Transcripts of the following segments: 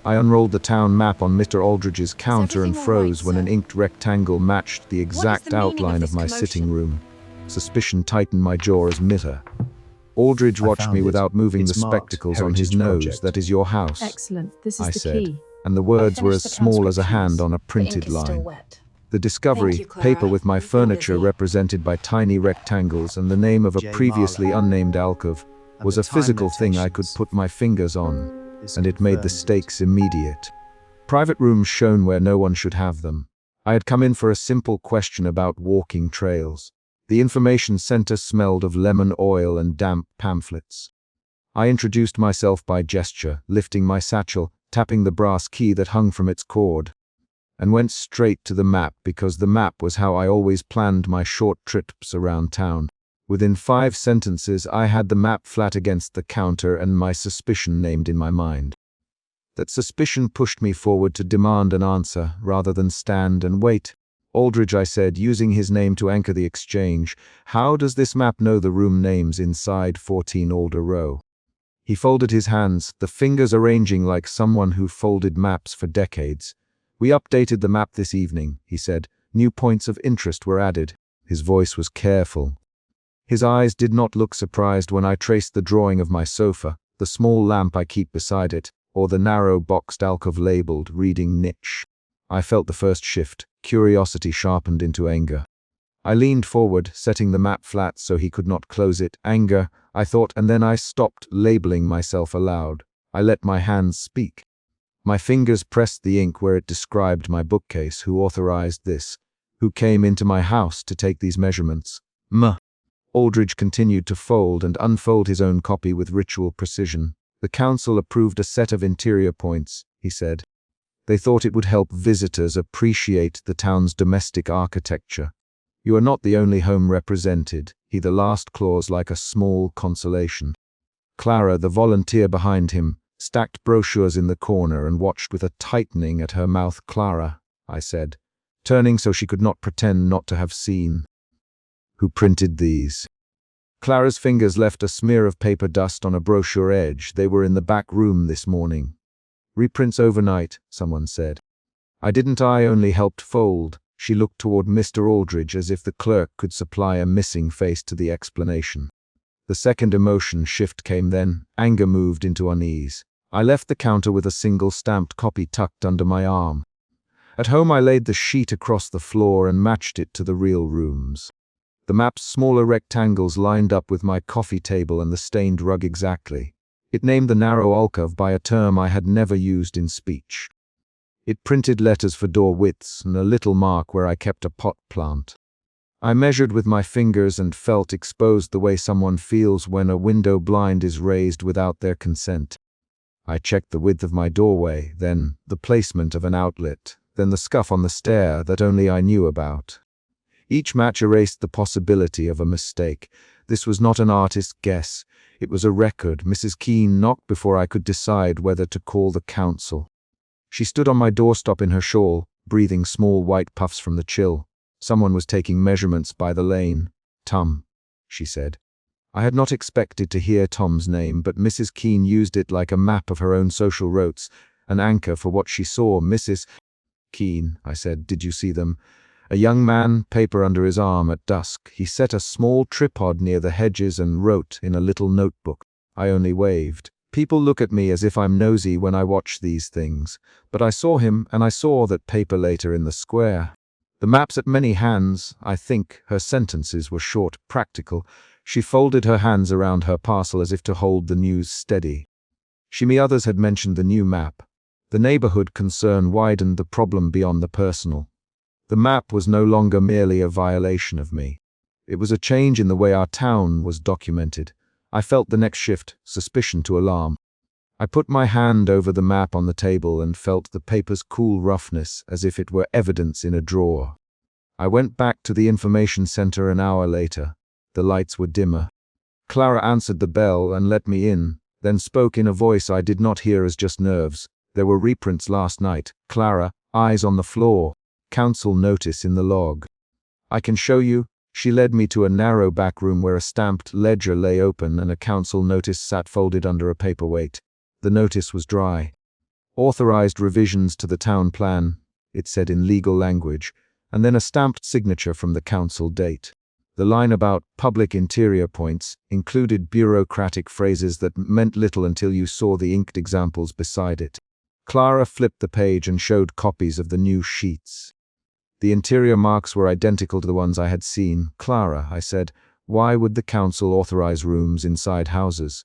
I unrolled the town map on Mr. Aldridge's counter and froze when an inked rectangle matched the exact outline of my sitting room. Suspicion tightened my jaw as Mitter. Aldridge watched me without moving the spectacles on his nose. "That is your house," Excellent. This is I the said, key. and the words were as small as a hand on a printed line. The discovery, paper with my furniture represented by tiny rectangles and the name of a previously unnamed alcove, was a physical thing I could put my fingers on, and it made the stakes immediate. Private rooms shone where no one should have them. I had come in for a simple question about walking trails. The information center smelled of lemon oil and damp pamphlets. I introduced myself by gesture, lifting my satchel, tapping the brass key that hung from its cord, and went straight to the map because the map was how I always planned my short trips around town. Within 5 sentences, I had the map flat against the counter and my suspicion named in my mind. That suspicion pushed me forward to demand an answer rather than stand and wait. "Aldridge," I said, using his name to anchor the exchange, "how does this map know the room names inside 14 Alder Row?" He folded his hands, the fingers arranging like someone who folded maps for decades. "We updated the map this evening," he said. "New points of interest were added." His voice was careful. His eyes did not look surprised when I traced the drawing of my sofa, the small lamp I keep beside it, or the narrow boxed alcove labeled reading niche. I felt the first shift, curiosity sharpened into anger. I leaned forward, setting the map flat so he could not close it. Anger, I thought, and then I stopped labeling myself aloud. I let my hands speak. My fingers pressed the ink where it described my bookcase. Who authorized this? Who came into my house to take these measurements? Aldridge continued to fold and unfold his own copy with ritual precision. "The council approved a set of interior points," he said. "They thought it would help visitors appreciate the town's domestic architecture. You are not the only home represented," the last clause like a small consolation. Clara, the volunteer behind him, stacked brochures in the corner and watched with a tightening at her mouth. "Clara," I said, turning so she could not pretend not to have seen. "Who printed these?" Clara's fingers left a smear of paper dust on a brochure edge. "They were in the back room this morning." "Reprints overnight," someone said. I only helped fold." She looked toward Mr. Aldridge as if the clerk could supply a missing face to the explanation. The second emotion shift came then. Anger moved into unease. I left the counter with a single stamped copy tucked under my arm. At home I laid the sheet across the floor and matched it to the real rooms. The map's smaller rectangles lined up with my coffee table and the stained rug exactly. It named the narrow alcove by a term I had never used in speech. It printed letters for door widths and a little mark where I kept a pot plant. I measured with my fingers and felt exposed the way someone feels when a window blind is raised without their consent. I checked the width of my doorway, then the placement of an outlet, then the scuff on the stair that only I knew about. Each match erased the possibility of a mistake. This was not an artist's guess. It was a record. Mrs. Keene knocked before I could decide whether to call the council. She stood on my doorstep in her shawl, breathing small white puffs from the chill. Someone was taking measurements by the lane. "Tom," she said. I had not expected to hear Tom's name, but Mrs. Keene used it like a map of her own social routes, an anchor for what she saw. "Mrs. Keene," I said, "did you see them?" A young man, paper under his arm at dusk. He set a small tripod near the hedges and wrote in a little notebook. I only waved. People look at me as if I'm nosy when I watch these things. But I saw him, and I saw that paper later in the square. The map's at many hands, I think. Her sentences were short, practical. She folded her hands around her parcel as if to hold the news steady. Others had mentioned the new map. The neighborhood concern widened the problem beyond the personal. The map was no longer merely a violation of me. It was a change in the way our town was documented. I felt the next shift, suspicion to alarm. I put my hand over the map on the table and felt the paper's cool roughness as if it were evidence in a drawer. I went back to the information center an hour later. The lights were dimmer. Clara answered the bell and let me in, then spoke in a voice I did not hear as just nerves. "There were reprints last night. Clara, eyes on the floor. Council notice in the log." "I can show you." She led me to a narrow back room where a stamped ledger lay open and a council notice sat folded under a paperweight. The notice was dry. Authorized revisions to the town plan, it said in legal language, and then a stamped signature from the council date. The line about public interior points included bureaucratic phrases that meant little until you saw the inked examples beside it. Clara flipped the page and showed copies of the new sheets. The interior marks were identical to the ones I had seen. "Clara," I said, "why would the council authorize rooms inside houses?"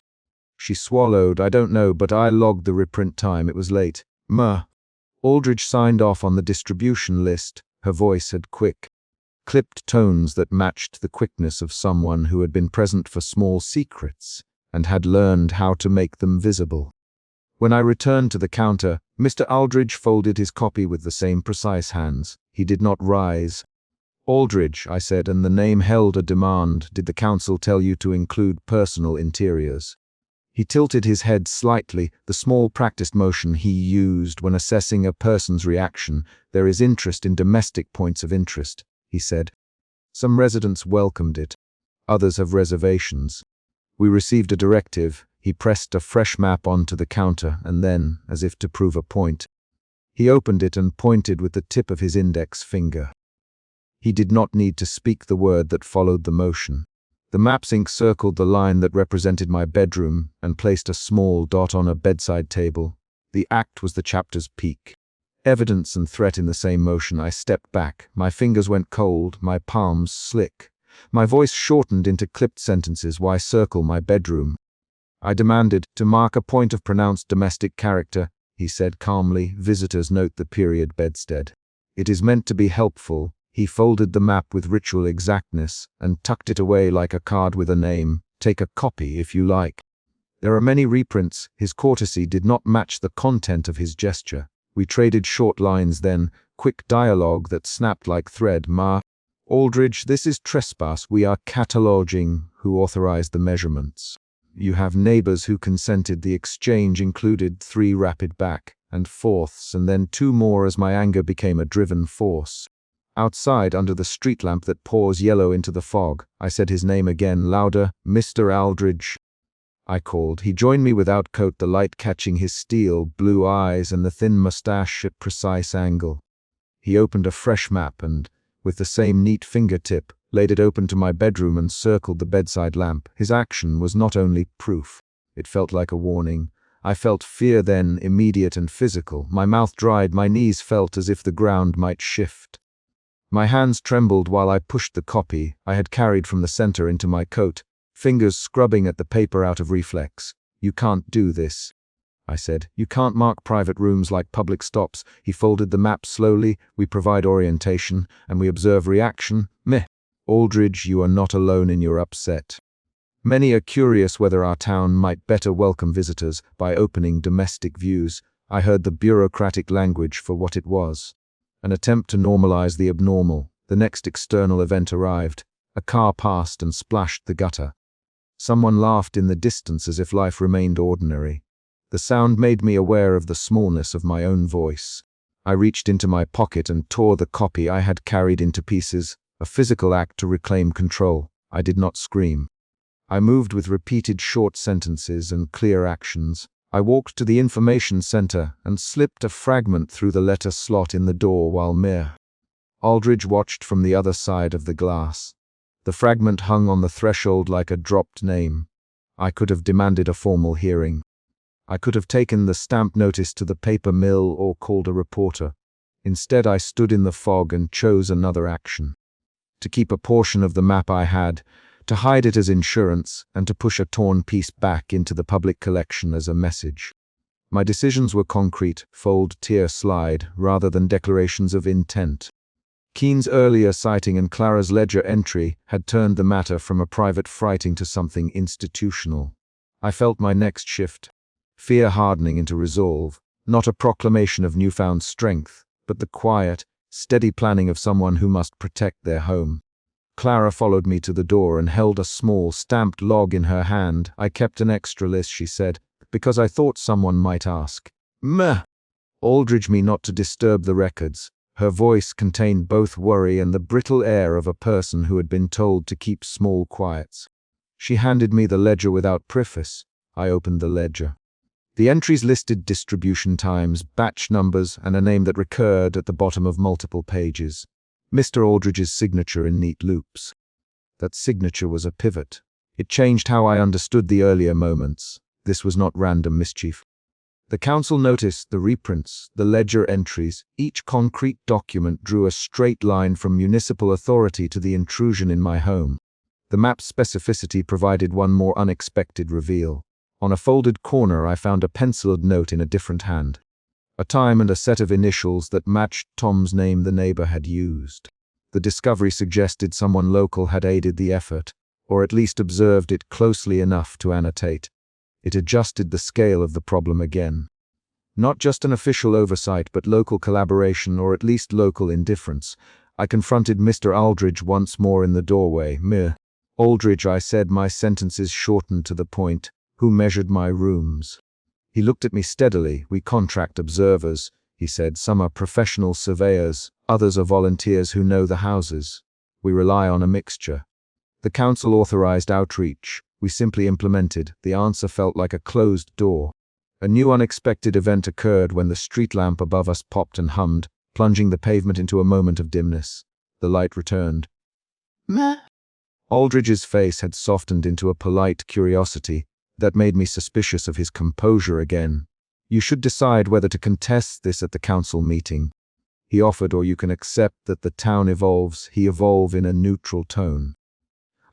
She swallowed. "I don't know, but I logged the reprint time. It was late." Aldridge signed off on the distribution list. Her voice had quick, clipped tones that matched the quickness of someone who had been present for small secrets and had learned how to make them visible. When I returned to the counter, Mr. Aldridge folded his copy with the same precise hands. He did not rise. "Aldridge," I said, "and the name held a demand. Did the council tell you to include personal interiors?" He tilted his head slightly, the small practiced motion he used when assessing a person's reaction. "There is interest in domestic points of interest," he said. "Some residents welcomed it. Others have reservations. We received a directive." He pressed a fresh map onto the counter and then, as if to prove a point, he opened it and pointed with the tip of his index finger. He did not need to speak the word that followed the motion. The map's ink circled the line that represented my bedroom and placed a small dot on a bedside table. The act was the chapter's peak. Evidence and threat in the same motion. I stepped back. My fingers went cold, my palms slick. My voice shortened into clipped sentences. "Why circle my bedroom?" I demanded. "To mark a point of pronounced domestic character," he said calmly. "Visitors note the period bedstead. It is meant to be helpful." He folded the map with ritual exactness and tucked it away like a card with a name. "Take a copy if you like." There are many reprints. His courtesy did not match the content of his gesture. We traded short lines then, quick dialogue that snapped like thread. "Aldridge, this is trespass. We are cataloging who authorized the measurements. You have neighbors who consented. The exchange included 3 rapid back and forths and then 2 more as my anger became a driven force." Outside, under the street lamp that pours yellow into the fog, I said his name again, louder. "Mr. Aldridge," I called. He joined me without coat, the light catching his steel blue eyes and the thin mustache at precise angle. He opened a fresh map and, with the same neat fingertip, laid it open to my bedroom and circled the bedside lamp. His action was not only proof, it felt like a warning. I felt fear then, immediate and physical. My mouth dried, my knees felt as if the ground might shift. My hands trembled while I pushed the copy I had carried from the center into my coat, fingers scrubbing at the paper out of reflex. "You can't do this," I said. "You can't mark private rooms like public stops." He folded the map slowly. "We provide orientation, and we observe reaction." "Aldridge, you are not alone in your upset. Many are curious whether our town might better welcome visitors by opening domestic views." I heard the bureaucratic language for what it was. An attempt to normalize the abnormal. The next external event arrived. A car passed and splashed the gutter. Someone laughed in the distance as if life remained ordinary. The sound made me aware of the smallness of my own voice. I reached into my pocket and tore the copy I had carried into pieces, a physical act to reclaim control. I did not scream. I moved with repeated short sentences and clear actions. I walked to the information center and slipped a fragment through the letter slot in the door while Aldridge watched from the other side of the glass. The fragment hung on the threshold like a dropped name. I could have demanded a formal hearing. I could have taken the stamp notice to the paper mill or called a reporter. Instead, I stood in the fog and chose another action. To keep a portion of the map I had, to hide it as insurance, and to push a torn piece back into the public collection as a message. My decisions were concrete, fold, tear, slide, rather than declarations of intent. Keen's earlier sighting and Clara's ledger entry had turned the matter from a private frighting to something institutional. I felt my next shift, fear hardening into resolve, not a proclamation of newfound strength, but the quiet, steady planning of someone who must protect their home. Clara followed me to the door and held a small, stamped log in her hand. "I kept an extra list," she said, "because I thought someone might ask." Aldridge me not to disturb the records. Her voice contained both worry and the brittle air of a person who had been told to keep small quiets. She handed me the ledger without preface. I opened the ledger. The entries listed distribution times, batch numbers, and a name that recurred at the bottom of multiple pages. Mr. Aldridge's signature in neat loops. That signature was a pivot. It changed how I understood the earlier moments. This was not random mischief. The council noticed the reprints, the ledger entries. Each concrete document drew a straight line from municipal authority to the intrusion in my home. The map's specificity provided one more unexpected reveal. On a folded corner, I found a penciled note in a different hand. A time and a set of initials that matched Tom's name the neighbor had used. The discovery suggested someone local had aided the effort, or at least observed it closely enough to annotate. It adjusted the scale of the problem again. Not just an official oversight, but local collaboration, or at least local indifference. I confronted Mr. Aldridge once more in the doorway. "Mr. Aldridge," I said, my sentences shortened to the point. "Who measured my rooms?" He looked at me steadily. "We contract observers," he said. "Some are professional surveyors, others are volunteers who know the houses. We rely on a mixture." The council authorized outreach. We simply implemented. The answer felt like a closed door. A new unexpected event occurred when the street lamp above us popped and hummed, plunging the pavement into a moment of dimness. The light returned. "Meh." Aldridge's face had softened into a polite curiosity that made me suspicious of his composure again. "You should decide whether to contest this at the council meeting," he offered, "or you can accept that the town evolves." He evolved in a neutral tone.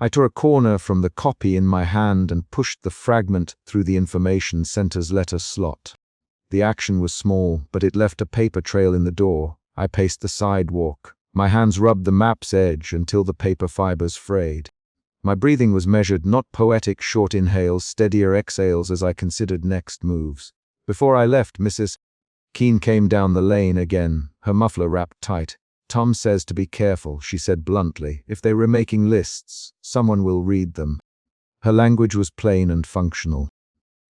I tore a corner from the copy in my hand and pushed the fragment through the information center's letter slot. The action was small, but it left a paper trail in the door. I paced the sidewalk. My hands rubbed the map's edge until the paper fibers frayed. My breathing was measured, not poetic short inhales, steadier exhales as I considered next moves. Before I left, Mrs. Keene came down the lane again, her muffler wrapped tight. "Tom says to be careful," she said bluntly. "If they were making lists, someone will read them." Her language was plain and functional.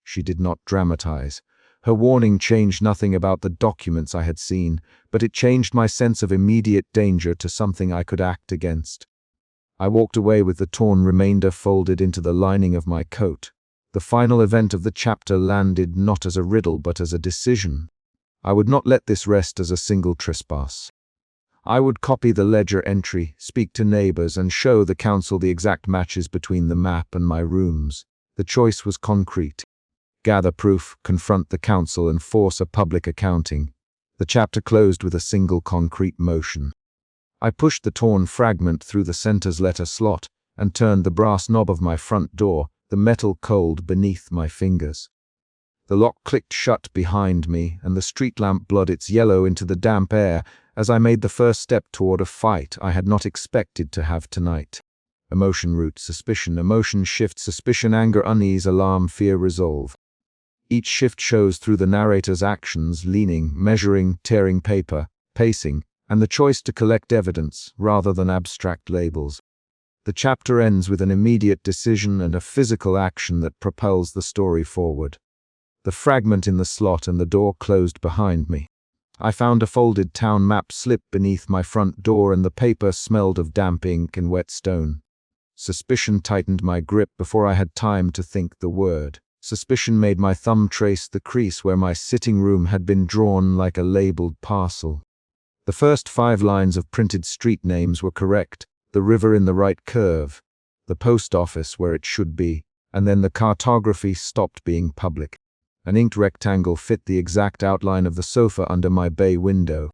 She did not dramatize. Her warning changed nothing about the documents I had seen, but it changed my sense of immediate danger to something I could act against. I walked away with the torn remainder folded into the lining of my coat. The final event of the chapter landed not as a riddle but as a decision. I would not let this rest as a single trespass. I would copy the ledger entry, speak to neighbors, and show the council the exact matches between the map and my rooms. The choice was concrete. Gather proof, confront the council, and force a public accounting. The chapter closed with a single concrete motion. I pushed the torn fragment through the center's letter slot and turned the brass knob of my front door, the metal cold beneath my fingers. The lock clicked shut behind me, and the street lamp bled its yellow into the damp air as I made the first step toward a fight I had not expected to have tonight. Emotion root, suspicion, emotion shift, suspicion, anger, unease, alarm, fear, resolve. Each shift shows through the narrator's actions, leaning, measuring, tearing paper, pacing, and the choice to collect evidence rather than abstract labels. The chapter ends with an immediate decision and a physical action that propels the story forward. The fragment in the slot and the door closed behind me. I found a folded town map slip beneath my front door, and the paper smelled of damp ink and wet stone. Suspicion tightened my grip before I had time to think the word. Suspicion made my thumb trace the crease where my sitting room had been drawn like a labeled parcel. The first 5 lines of printed street names were correct, the river in the right curve, the post office where it should be, and then the cartography stopped being public. An inked rectangle fit the exact outline of the sofa under my bay window.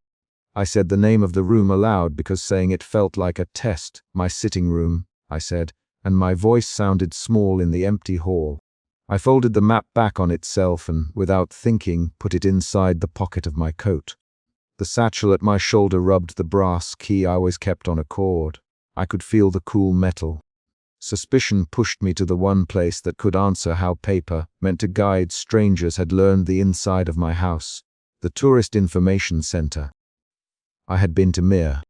I said the name of the room aloud because saying it felt like a test. "My sitting room," I said, and my voice sounded small in the empty hall. I folded the map back on itself and, without thinking, put it inside the pocket of my coat. The satchel at my shoulder rubbed the brass key I always kept on a cord. I could feel the cool metal. Suspicion pushed me to the one place that could answer how paper, meant to guide strangers, had learned the inside of my house, the Tourist Information Center. I had been to Mir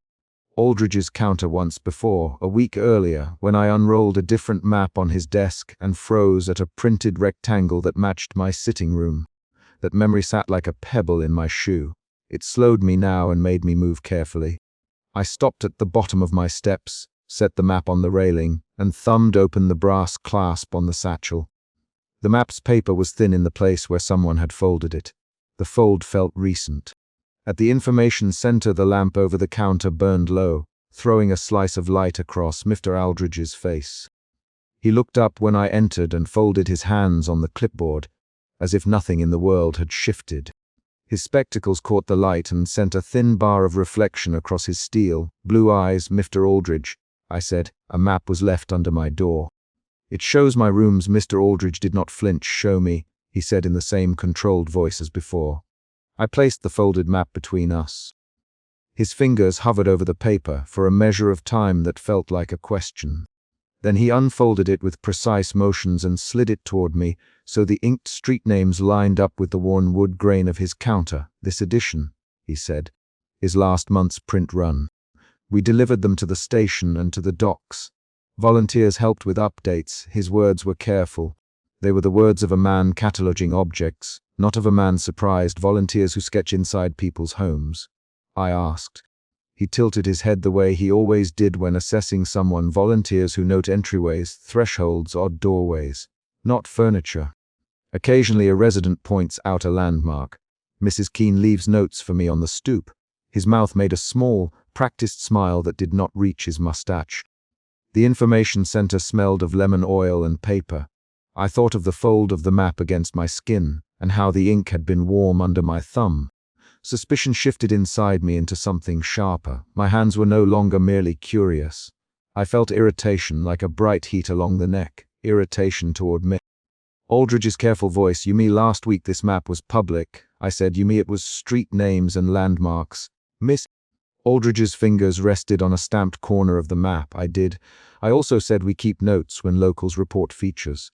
Aldridge's counter once before, a week earlier, when I unrolled a different map on his desk and froze at a printed rectangle that matched my sitting room. That memory sat like a pebble in my shoe. It slowed me now and made me move carefully. I stopped at the bottom of my steps, set the map on the railing, and thumbed open the brass clasp on the satchel. The map's paper was thin in the place where someone had folded it. The fold felt recent. At the information center, the lamp over the counter burned low, throwing a slice of light across Mr. Aldridge's face. He looked up when I entered and folded his hands on the clipboard, as if nothing in the world had shifted. His spectacles caught the light and sent a thin bar of reflection across his steel, blue eyes. "Mr. Aldridge," I said, "a map was left under my door." "It shows my rooms." Mr. Aldridge did not flinch. "Show me," he said in the same controlled voice as before. I placed the folded map between us. His fingers hovered over the paper for a measure of time that felt like a question. Then he unfolded it with precise motions and slid it toward me, so the inked street names lined up with the worn wood grain of his counter. "This edition," he said, "is last month's print run. We delivered them to the station and to the docks. Volunteers helped with updates." His words were careful. They were the words of a man cataloging objects, not of a man surprised. "Volunteers who sketch inside people's homes?" I asked. He tilted his head the way he always did when assessing someone. "Volunteers who note entryways, thresholds, odd doorways. Not furniture. Occasionally a resident points out a landmark. Mrs. Keene leaves notes for me on the stoop." His mouth made a small, practiced smile that did not reach his mustache. The information center smelled of lemon oil and paper. I thought of the fold of the map against my skin, and how the ink had been warm under my thumb. Suspicion shifted inside me into something sharper. My hands were no longer merely curious. I felt irritation, like a bright heat along the neck, irritation toward me. Aldridge's careful voice. "You mean last week this map was public?" I said. "You mean it was street names and landmarks?" "Miss..." Aldridge's fingers rested on a stamped corner of the map. "I did. I also said we keep notes when locals report features.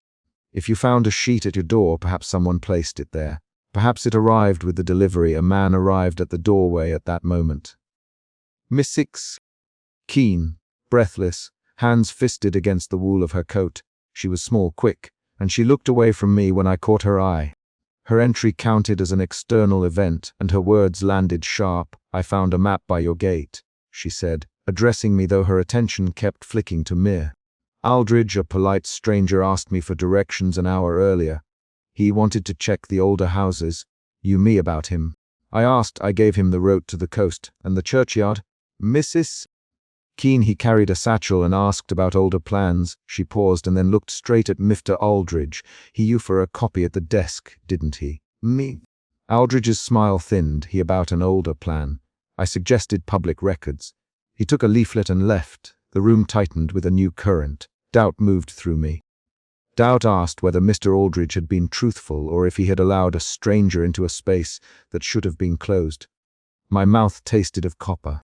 If you found a sheet at your door, perhaps someone placed it there. Perhaps it arrived with the delivery. A man arrived at the doorway at that moment." Mrs. Keene, breathless, hands fisted against the wool of her coat. She was small, quick, and she looked away from me when I caught her eye. Her entry counted as an external event, and her words landed sharp. "I found a map by your gate," she said, addressing me, though her attention kept flicking to Mir. "Aldridge, a polite stranger, asked me for directions an hour earlier. He wanted to check the older houses. You me about him?" I asked. "I gave him the road to the coast and the churchyard." "Mrs. Keene." He carried a satchel and asked about older plans. She paused and then looked straight at Mr. Aldridge. "He you for a copy at the desk, didn't he?" "Me." Aldridge's smile thinned. "He about an older plan. I suggested public records. He took a leaflet and left." The room tightened with a new current. Doubt moved through me. Doubt asked whether Mr. Aldridge had been truthful or if he had allowed a stranger into a space that should have been closed. My mouth tasted of copper.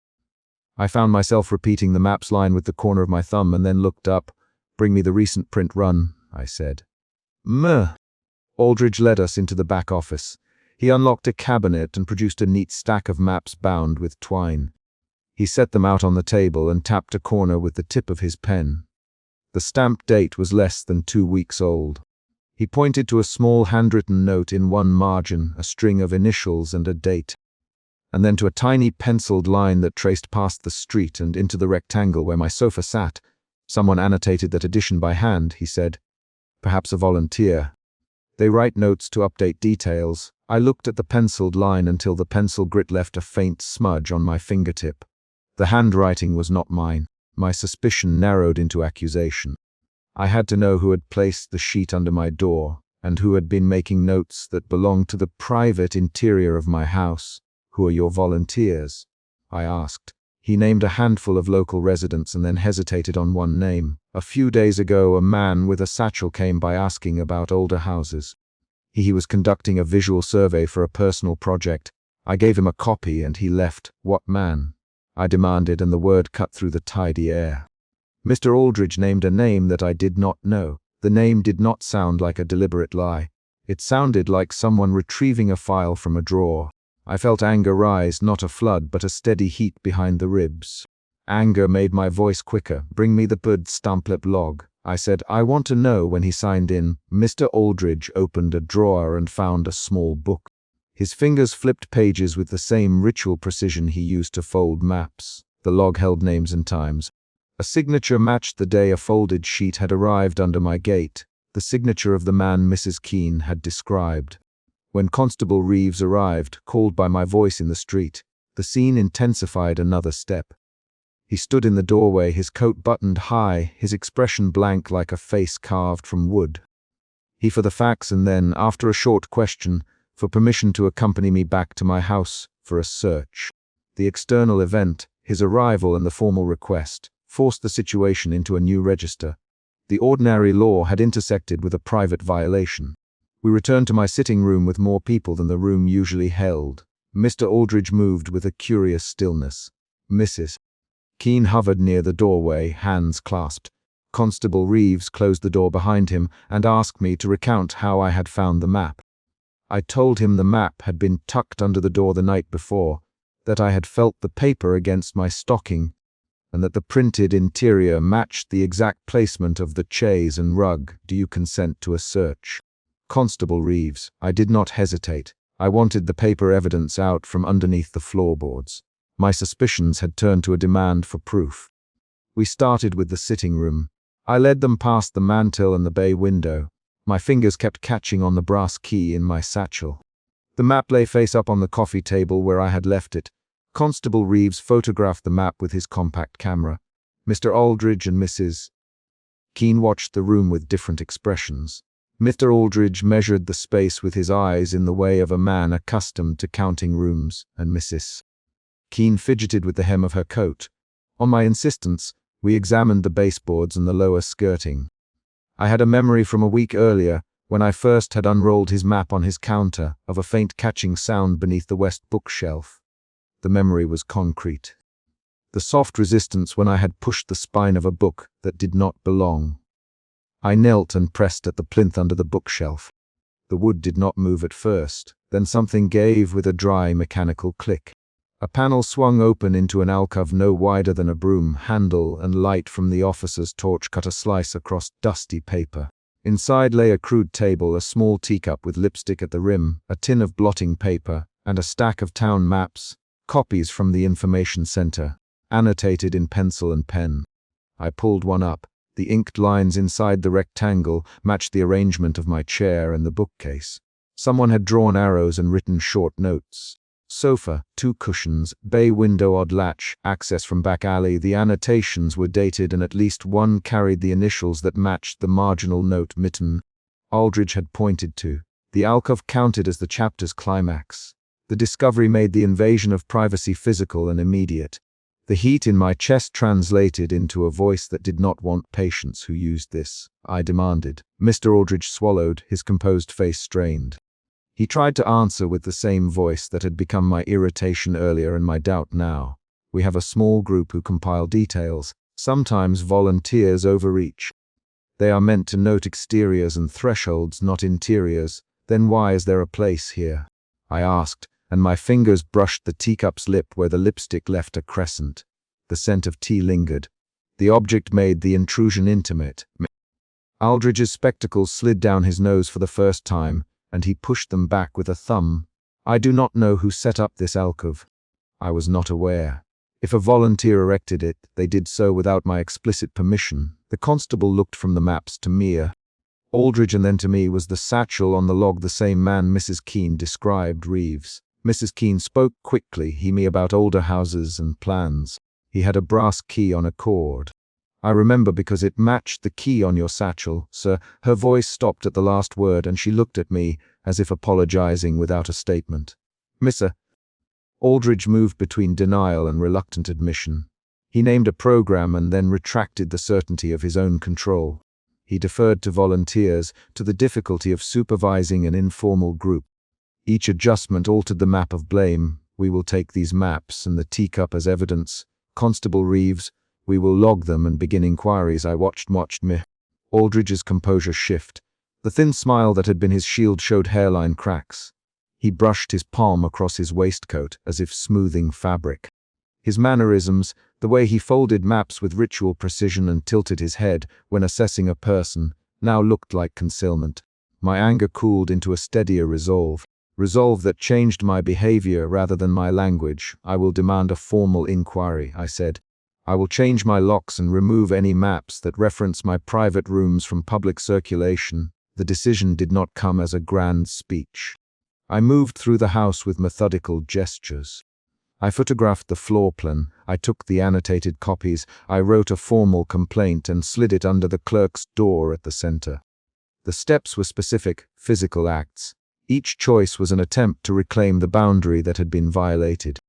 I found myself repeating the map's line with the corner of my thumb and then looked up. "Bring me the recent print run," I said. "Meh." Aldridge led us into the back office. He unlocked a cabinet and produced a neat stack of maps bound with twine. He set them out on the table and tapped a corner with the tip of his pen. The stamped date was less than 2 weeks old. He pointed to a small handwritten note in one margin, a string of initials and a date, and then to a tiny penciled line that traced past the street and into the rectangle where my sofa sat. "Someone annotated that edition by hand," he said. "Perhaps a volunteer. They write notes to update details." I looked at the penciled line until the pencil grit left a faint smudge on my fingertip. The handwriting was not mine. My suspicion narrowed into accusation. I had to know who had placed the sheet under my door, and who had been making notes that belonged to the private interior of my house. "Who are your volunteers?" I asked. He named a handful of local residents and then hesitated on one name. "A few days ago, a man with a satchel came by asking about older houses. He was conducting a visual survey for a personal project. I gave him a copy and he left." "What man?" I demanded, and the word cut through the tidy air. Mr. Aldridge named a name that I did not know. The name did not sound like a deliberate lie. It sounded like someone retrieving a file from a drawer. I felt anger rise, not a flood, but a steady heat behind the ribs. Anger made my voice quicker. "Bring me the bud stamplip log," I said. "I want to know when he signed in." Mr. Aldridge opened a drawer and found a small book. His fingers flipped pages with the same ritual precision he used to fold maps. The log held names and times. A signature matched the day a folded sheet had arrived under my gate. the signature of the man Mrs. Keene had described. When Constable Reeves arrived, called by my voice in the street, the scene intensified another step. He stood in the doorway, his coat buttoned high, his expression blank like a face carved from wood. He for the facts and then, after a short question, for permission to accompany me back to my house for a search. The external event, his arrival and the formal request, forced the situation into a new register. The ordinary law had intersected with a private violation. We returned to my sitting room with more people than the room usually held. Mr. Aldridge moved with a curious stillness. Mrs. Keene hovered near the doorway, hands clasped. Constable Reeves closed the door behind him and asked me to recount how I had found the map. I told him the map had been tucked under the door the night before, that I had felt the paper against my stocking, and that the printed interior matched the exact placement of the chaise and rug. Do you consent to a search? Constable Reeves, I did not hesitate. I wanted the paper evidence out from underneath the floorboards. My suspicions had turned to a demand for proof. We started with the sitting room. I led them past the mantel and the bay window. My fingers kept catching on the brass key in my satchel. The map lay face up on the coffee table where I had left it. Constable Reeves photographed the map with his compact camera. Mr. Aldridge and Mrs. Keene watched the room with different expressions. Mr. Aldridge measured the space with his eyes in the way of a man accustomed to counting rooms, and Mrs. Keene fidgeted with the hem of her coat. On my insistence, we examined the baseboards and the lower skirting. I had a memory from a week earlier, when I first had unrolled his map on his counter, of a faint catching sound beneath the west bookshelf. The memory was concrete. The soft resistance when I had pushed the spine of a book that did not belong. I knelt and pressed at the plinth under the bookshelf. The wood did not move at first, then something gave with a dry mechanical click. A panel swung open into an alcove no wider than a broom handle, and light from the officer's torch cut a slice across dusty paper. Inside lay a crude table, a small teacup with lipstick at the rim, a tin of blotting paper, and a stack of town maps, copies from the information center, annotated in pencil and pen. I pulled one up. The inked lines inside the rectangle matched the arrangement of my chair and the bookcase. Someone had drawn arrows and written short notes. Sofa, 2 cushions, bay window, odd latch, access from back alley. The annotations were dated and at least one carried the initials that matched the marginal note Mitten Aldridge had pointed to. The alcove counted as the chapter's climax. The discovery made the invasion of privacy physical and immediate. The heat in my chest translated into a voice that did not want patience. Who used this? I demanded. Mr. Aldridge swallowed, his composed face strained. He tried to answer with the same voice that had become my irritation earlier and my doubt now. We have a small group who compile details. Sometimes volunteers overreach. They are meant to note exteriors and thresholds, not interiors. Then why is there a place here? I asked, and my fingers brushed the teacup's lip where the lipstick left a crescent. The scent of tea lingered. The object made the intrusion intimate. Aldridge's spectacles slid down his nose for the first time, and he pushed them back with a thumb. I do not know who set up this alcove. I was not aware. If a volunteer erected it, they did so without my explicit permission. The constable looked from the maps to Mia. Aldridge and then to me. Was the satchel on the log the same man Mrs. Keene described? Reeves. Mrs. Keene spoke quickly, me about older houses and plans. He had a brass key on a cord. I remember because it matched the key on your satchel, sir. Her voice stopped at the last word and she looked at me, as if apologizing without a statement. Mr. Aldridge moved between denial and reluctant admission. He named a program and then retracted the certainty of his own control. He deferred to volunteers, to the difficulty of supervising an informal group. Each adjustment altered the map of blame. We will take these maps and the teacup as evidence. Constable Reeves, we will log them and begin inquiries. I watched me. Aldridge's composure shift. The thin smile that had been his shield showed hairline cracks. He brushed his palm across his waistcoat as if smoothing fabric. His mannerisms, the way he folded maps with ritual precision and tilted his head when assessing a person, now looked like concealment. My anger cooled into a steadier resolve. Resolve that changed my behavior rather than my language. I will demand a formal inquiry, I said. I will change my locks and remove any maps that reference my private rooms from public circulation. The decision did not come as a grand speech. I moved through the house with methodical gestures. I photographed the floor plan, I took the annotated copies, I wrote a formal complaint and slid it under the clerk's door at the center. The steps were specific, physical acts. Each choice was an attempt to reclaim the boundary that had been violated.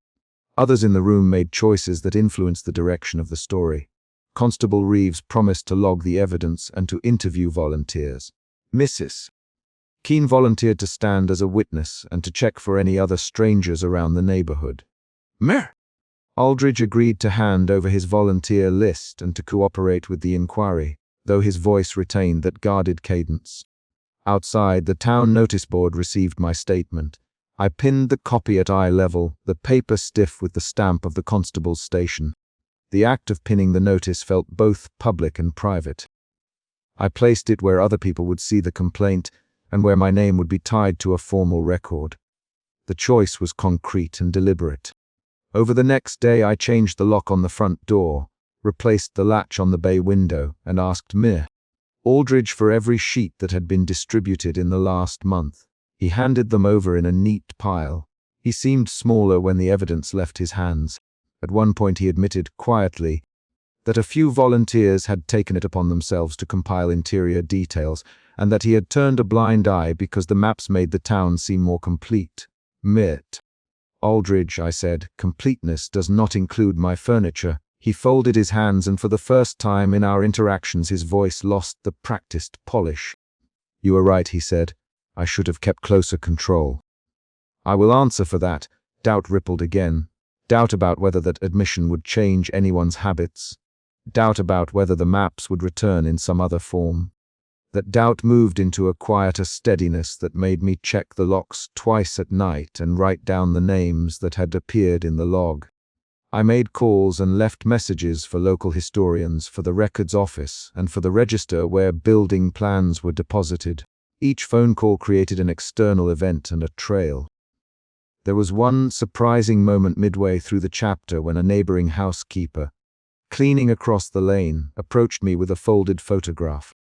Others in the room made choices that influenced the direction of the story. Constable Reeves promised to log the evidence and to interview volunteers. Mrs. Keene volunteered to stand as a witness and to check for any other strangers around the neighborhood. Mayor Aldridge agreed to hand over his volunteer list and to cooperate with the inquiry, though his voice retained that guarded cadence. Outside, the town notice board received my statement. I pinned the copy at eye level, the paper stiff with the stamp of the constable's station. The act of pinning the notice felt both public and private. I placed it where other people would see the complaint and where my name would be tied to a formal record. The choice was concrete and deliberate. Over the next day, I changed the lock on the front door, replaced the latch on the bay window, and asked Mir Aldridge for every sheet that had been distributed in the last month. He handed them over in a neat pile. He seemed smaller when the evidence left his hands. At one point he admitted, quietly, that a few volunteers had taken it upon themselves to compile interior details, and that he had turned a blind eye because the maps made the town seem more complete. Mitt. Aldridge, I said, completeness does not include my furniture. He folded his hands, and for the first time in our interactions his voice lost the practiced polish. You are right, he said. I should have kept closer control. I will answer for that. Doubt rippled again. Doubt about whether that admission would change anyone's habits. Doubt about whether the maps would return in some other form. That doubt moved into a quieter steadiness that made me check the locks twice at night and write down the names that had appeared in the log. I made calls and left messages for local historians, for the records office, and for the register where building plans were deposited. Each phone call created an external event and a trail. There was one surprising moment midway through the chapter when a neighboring housekeeper, cleaning across the lane, approached me with a folded photograph.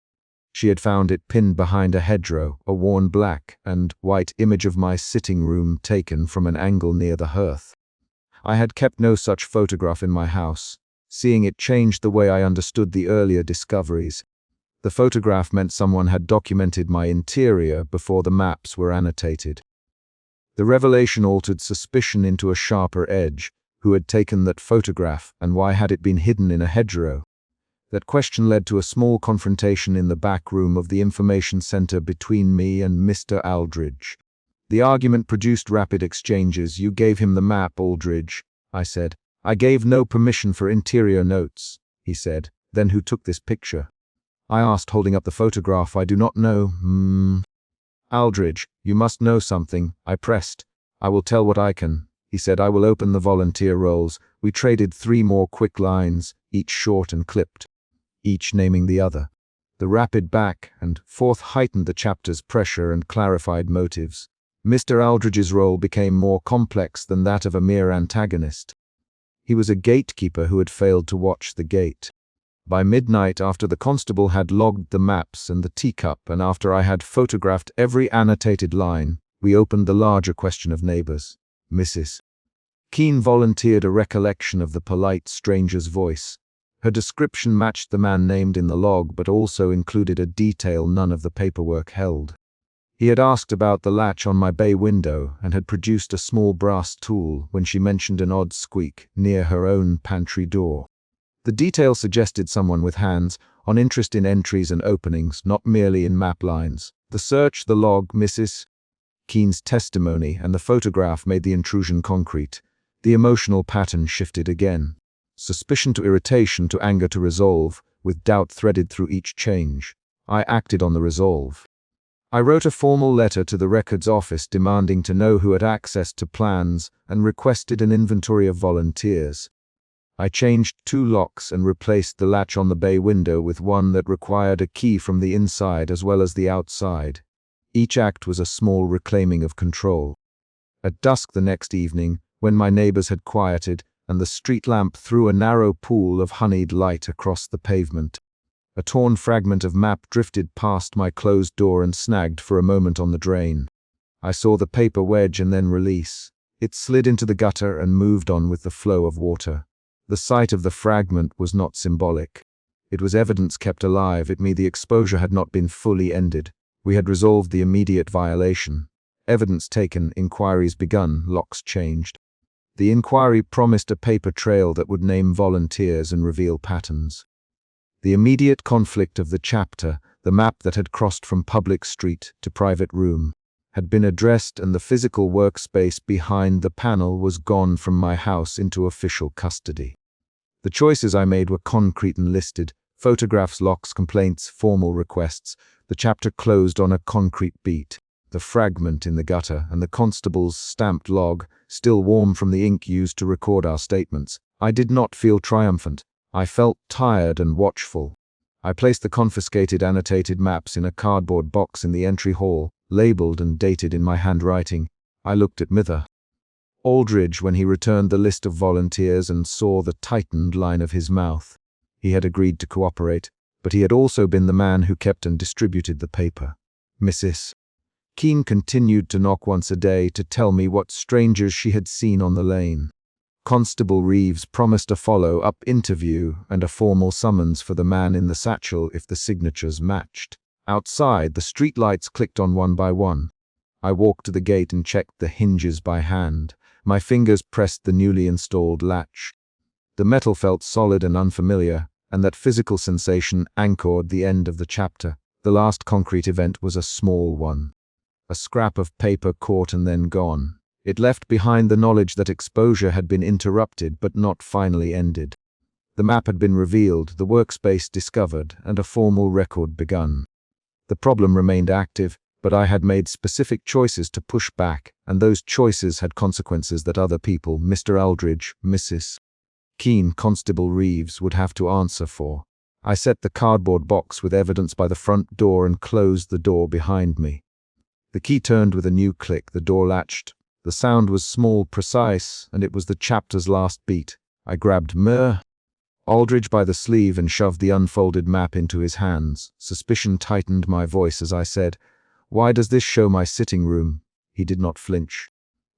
She had found it pinned behind a hedgerow, a worn black and white image of my sitting room taken from an angle near the hearth. I had kept no such photograph in my house. Seeing it changed the way I understood the earlier discoveries. The photograph meant someone had documented my interior before the maps were annotated. The revelation altered suspicion into a sharper edge. Who had taken that photograph, and why had it been hidden in a hedgerow? That question led to a small confrontation in the back room of the information center between me and Mr. Aldridge. The argument produced rapid exchanges. You gave him the map, Aldridge, I said. I gave no permission for interior notes, he said. Then who took this picture? I asked, holding up the photograph. I do not know. Aldridge, you must know something, I pressed. I will tell what I can, he said. I will open the volunteer rolls. We traded 3 more quick lines, each short and clipped, each naming the other. The rapid back and forth heightened the chapter's pressure and clarified motives. Mr. Aldridge's role became more complex than that of a mere antagonist. He was a gatekeeper who had failed to watch the gate. By midnight, after the constable had logged the maps and the teacup, and after I had photographed every annotated line, we opened the larger question of neighbors. Mrs. Keene volunteered a recollection of the polite stranger's voice. Her description matched the man named in the log, but also included a detail none of the paperwork held. He had asked about the latch on my bay window and had produced a small brass tool when she mentioned an odd squeak near her own pantry door. The detail suggested someone with hands on interest in entries and openings, not merely in map lines. The search, the log, Mrs. Keene's testimony, and the photograph made the intrusion concrete. The emotional pattern shifted again. Suspicion to irritation to anger to resolve, with doubt threaded through each change. I acted on the resolve. I wrote a formal letter to the records office demanding to know who had access to plans and requested an inventory of volunteers. I changed 2 locks and replaced the latch on the bay window with one that required a key from the inside as well as the outside. Each act was a small reclaiming of control. At dusk the next evening, when my neighbors had quieted, and the street lamp threw a narrow pool of honeyed light across the pavement. A torn fragment of map drifted past my closed door and snagged for a moment on the drain. I saw the paper wedge and then release. It slid into the gutter and moved on with the flow of water. The sight of the fragment was not symbolic. It was evidence kept alive. It meant the exposure had not been fully ended. We had resolved the immediate violation. Evidence taken, inquiries begun, locks changed. The inquiry promised a paper trail that would name volunteers and reveal patterns. The immediate conflict of the chapter, the map that had crossed from public street to private room, had been addressed, and the physical workspace behind the panel was gone from my house into official custody. The choices I made were concrete and listed: photographs, locks, complaints, formal requests. The chapter closed on a concrete beat. The fragment in the gutter and the constable's stamped log, still warm from the ink used to record our statements. I did not feel triumphant. I felt tired and watchful. I placed the confiscated annotated maps in a cardboard box in the entry hall, labeled and dated in my handwriting. I looked at Mr. Aldridge when he returned the list of volunteers and saw the tightened line of his mouth. He had agreed to cooperate, but he had also been the man who kept and distributed the paper. Mrs. Keene continued to knock once a day to tell me what strangers she had seen on the lane. Constable Reeves promised a follow-up interview and a formal summons for the man in the satchel if the signatures matched. Outside, the streetlights clicked on one by one. I walked to the gate and checked the hinges by hand. My fingers pressed the newly installed latch. The metal felt solid and unfamiliar, and that physical sensation anchored the end of the chapter. The last concrete event was a small one. A scrap of paper caught and then gone. It left behind the knowledge that exposure had been interrupted but not finally ended. The map had been revealed, the workspace discovered, and a formal record begun. The problem remained active, but I had made specific choices to push back, and those choices had consequences that other people, Mr. Aldridge, Mrs. Keene, Constable Reeves, would have to answer for. I set the cardboard box with evidence by the front door and closed the door behind me. The key turned with a new click, the door latched. The sound was small, precise, and it was the chapter's last beat. I grabbed Mr. Aldridge by the sleeve and shoved the unfolded map into his hands. Suspicion tightened my voice as I said, "Why does this show my sitting room?" He did not flinch.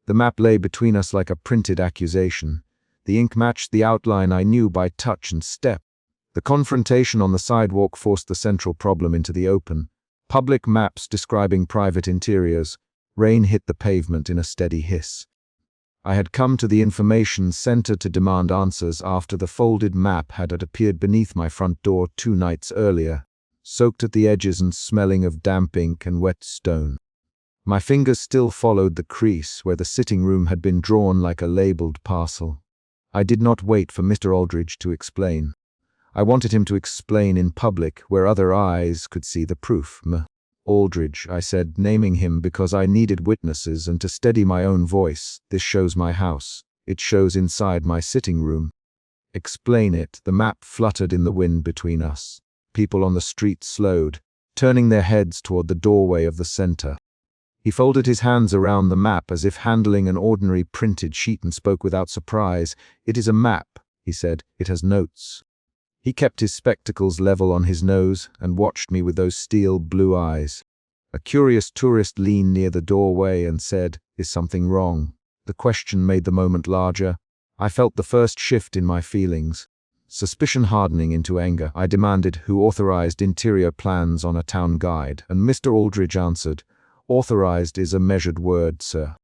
The map lay between us like a printed accusation. The ink matched the outline I knew by touch and step. The confrontation on the sidewalk forced the central problem into the open. Public maps describing private interiors. Rain hit the pavement in a steady hiss. I had come to the information center to demand answers after the folded map had appeared beneath my front door 2 nights earlier, soaked at the edges and smelling of damp ink and wet stone. My fingers still followed the crease where the sitting room had been drawn like a labeled parcel. I did not wait for Mr. Aldridge to explain. I wanted him to explain in public where other eyes could see the proof. Mr. Aldridge, I said, naming him because I needed witnesses and to steady my own voice. This shows my house. It shows inside my sitting room. Explain it. The map fluttered in the wind between us. People on the street slowed, turning their heads toward the doorway of the center. He folded his hands around the map as if handling an ordinary printed sheet and spoke without surprise. "It is a map," he said. "It has notes." He kept his spectacles level on his nose and watched me with those steel blue eyes. A curious tourist leaned near the doorway and said, "Is something wrong?" The question made the moment larger. I felt the first shift in my feelings. Suspicion hardening into anger. I demanded who authorized interior plans on a town guide, and Mr. Aldridge answered, "Authorized is a measured word, sir.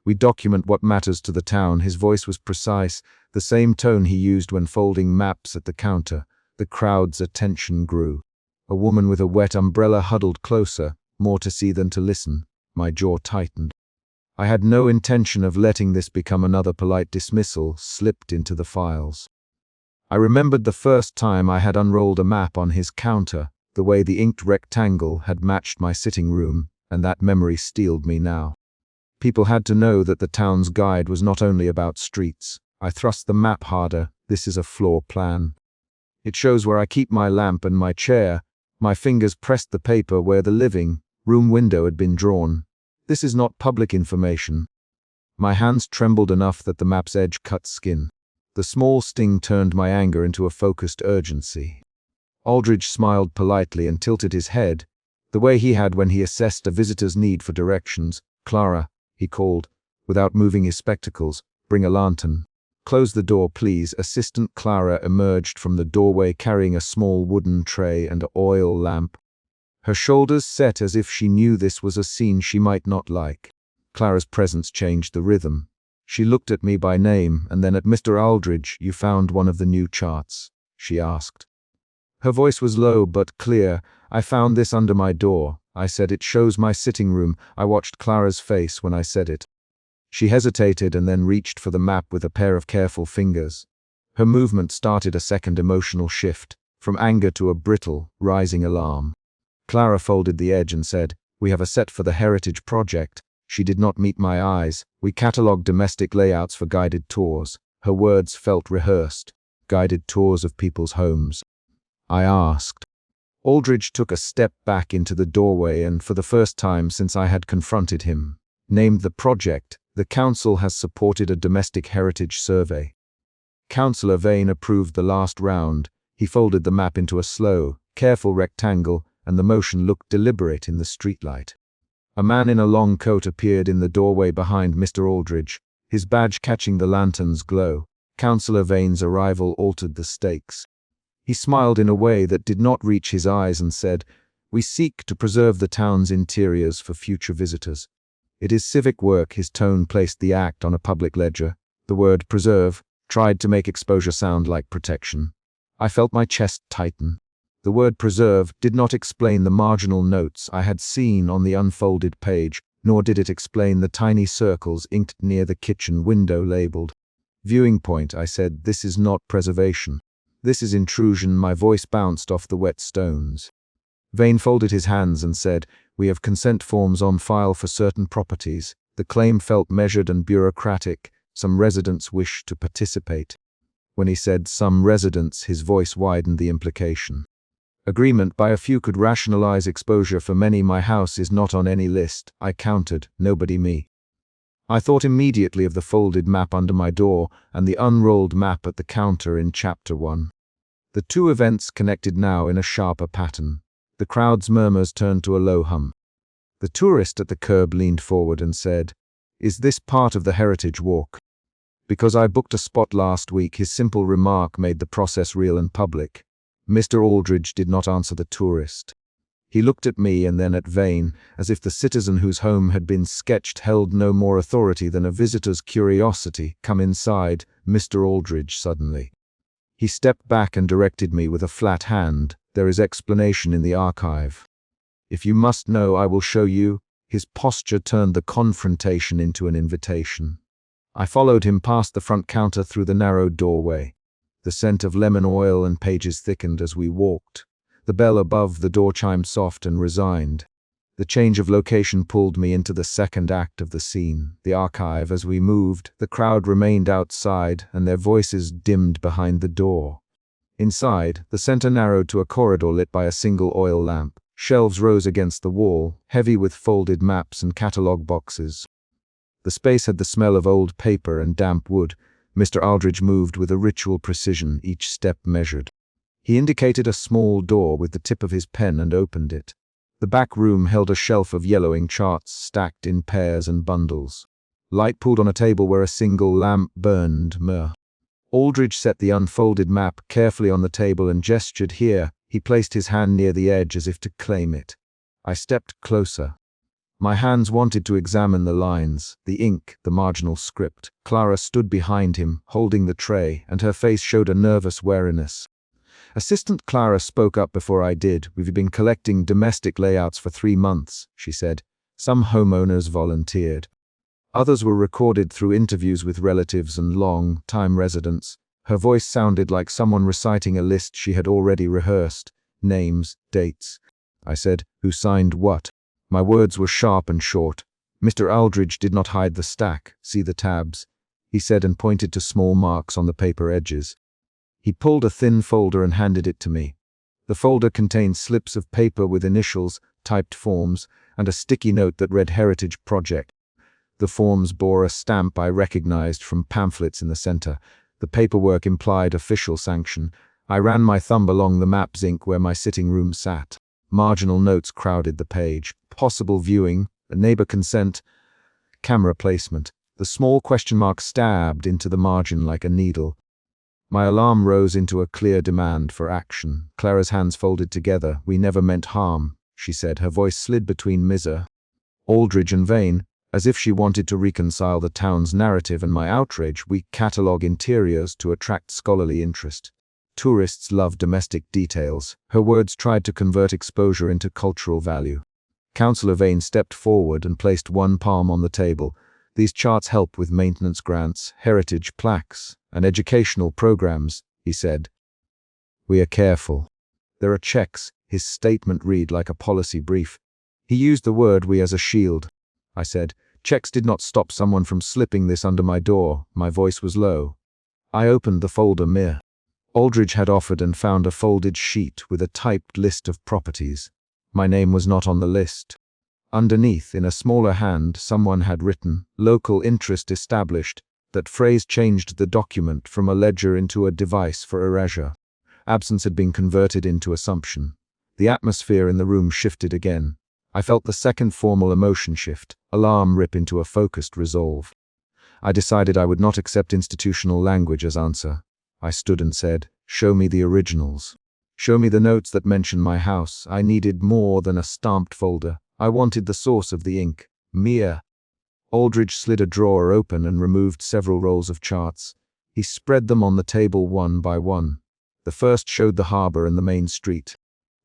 We document what matters to the town." His voice was precise, the same tone he used when folding maps at the counter. The crowd's attention grew. A woman with a wet umbrella huddled closer, more to see than to listen. My jaw tightened. I had no intention of letting this become another polite dismissal slipped into the files. I remembered the first time I had unrolled a map on his counter, the way the inked rectangle had matched my sitting room, and that memory steeled me now. People had to know that the town's guide was not only about streets. I thrust the map harder. This is a floor plan. It shows where I keep my lamp and my chair. My fingers pressed the paper where the living room window had been drawn. This is not public information. My hands trembled enough that the map's edge cut skin. The small sting turned my anger into a focused urgency. Aldridge smiled politely and tilted his head, the way he had when he assessed a visitor's need for directions. "Clara," he called, without moving his spectacles, "bring a lantern." "Close the door, please." Assistant Clara emerged from the doorway carrying a small wooden tray and an oil lamp. Her shoulders set as if she knew this was a scene she might not like. Clara's presence changed the rhythm. She looked at me by name and then at Mr. Aldridge. "You found one of the new charts?" she asked. Her voice was low but clear. "I found this under my door," I said. "It shows my sitting room." I watched Clara's face when I said it. She hesitated and then reached for the map with a pair of careful fingers. Her movement started a second emotional shift, from anger to a brittle, rising alarm. Clara folded the edge and said, "We have a set for the Heritage Project." She did not meet my eyes. "We catalogue domestic layouts for guided tours." Her words felt rehearsed. "Guided tours of people's homes?" I asked. Aldridge took a step back into the doorway and, for the first time since I had confronted him, named the project. "The council has supported a domestic heritage survey." Councillor Vane approved the last round. He folded the map into a slow, careful rectangle, and the motion looked deliberate in the streetlight. A man in a long coat appeared in the doorway behind Mr. Aldridge, his badge catching the lantern's glow. Councillor Vane's arrival altered the stakes. He smiled in a way that did not reach his eyes and said, "We seek to preserve the town's interiors for future visitors. It is civic work." His tone placed the act on a public ledger. The word "preserve" tried to make exposure sound like protection. I felt my chest tighten. The word "preserve" did not explain the marginal notes I had seen on the unfolded page, nor did it explain the tiny circles inked near the kitchen window labeled "Viewing Point." I said, "This is not preservation. This is intrusion." My voice bounced off the wet stones. Vane folded his hands and said, "We have consent forms on file for certain properties." The claim felt measured and bureaucratic. "Some residents wish to participate." When he said "some residents," his voice widened the implication. "Agreement by a few could rationalize exposure for many. My house is not on any list." I countered, "Nobody me." I thought immediately of the folded map under my door and the unrolled map at the counter in Chapter 1. The two events connected now in a sharper pattern. The crowd's murmurs turned to a low hum. The tourist at the curb leaned forward and said, "Is this part of the Heritage Walk?" Because I booked a spot last week, his simple remark made the process real and public. Mr. Aldridge did not answer the tourist. He looked at me and then at Vane, as if the citizen whose home had been sketched held no more authority than a visitor's curiosity. "Come inside." Mr. Aldridge suddenly. He stepped back and directed me with a flat hand. "There is explanation in the archive. If you must know, I will show you." His posture turned the confrontation into an invitation. I followed him past the front counter through the narrow doorway. The scent of lemon oil and pages thickened as we walked. The bell above the door chimed soft and resigned. The change of location pulled me into the second act of the scene, the archive. As we moved, the crowd remained outside and their voices dimmed behind the door. Inside, the center narrowed to a corridor lit by a single oil lamp. Shelves rose against the wall, heavy with folded maps and catalog boxes. The space had the smell of old paper and damp wood. Mr. Aldridge moved with a ritual precision, each step measured. He indicated a small door with the tip of his pen and opened it. The back room held a shelf of yellowing charts stacked in pairs and bundles. Light pooled on a table where a single lamp burned. Aldridge set the unfolded map carefully on the table and gestured here. He placed his hand near the edge as if to claim it. I stepped closer. My hands wanted to examine the lines, the ink, the marginal script. Clara stood behind him, holding the tray, and her face showed a nervous wariness. Assistant Clara spoke up before I did. "We've been collecting domestic layouts for 3 months, she said. Some homeowners volunteered. Others were recorded through interviews with relatives and long-time residents. Her voice sounded like someone reciting a list she had already rehearsed. Names, dates. I said, "Who signed what?" My words were sharp and short. Mr. Aldridge did not hide the stack. "See the tabs," he said and pointed to small marks on the paper edges. He pulled a thin folder and handed it to me. The folder contained slips of paper with initials, typed forms, and a sticky note that read Heritage Project. The forms bore a stamp I recognized from pamphlets in the center. The paperwork implied official sanction. I ran my thumb along the map's ink where my sitting room sat. Marginal notes crowded the page. Possible viewing, neighbor consent, camera placement. The small question mark stabbed into the margin like a needle. My alarm rose into a clear demand for action. Clara's hands folded together. "We never meant harm," she said. Her voice slid between Mr. Aldridge and Vane, as if she wanted to reconcile the town's narrative and my outrage. "We catalogue interiors to attract scholarly interest. Tourists love domestic details." Her words tried to convert exposure into cultural value. Councillor Vane stepped forward and placed one palm on the table. "These charts help with maintenance grants, heritage plaques, and educational programs," he said. "We are careful. There are checks." His statement read like a policy brief. He used the word "we" as a shield. I said, "Checks did not stop someone from slipping this under my door." My voice was low. I opened the folder Mr. Aldridge had offered and found a folded sheet with a typed list of properties. My name was not on the list. Underneath, in a smaller hand, someone had written, "Local interest established." That phrase changed the document from a ledger into a device for erasure. Absence had been converted into assumption. The atmosphere in the room shifted again. I felt the second formal emotion shift, alarm rip into a focused resolve. I decided I would not accept institutional language as answer. I stood and said, "Show me the originals. Show me the notes that mention my house." I needed more than a stamped folder. I wanted the source of the ink. Mr. Aldridge slid a drawer open and removed several rolls of charts. He spread them on the table one by one. The first showed the harbor and the main street.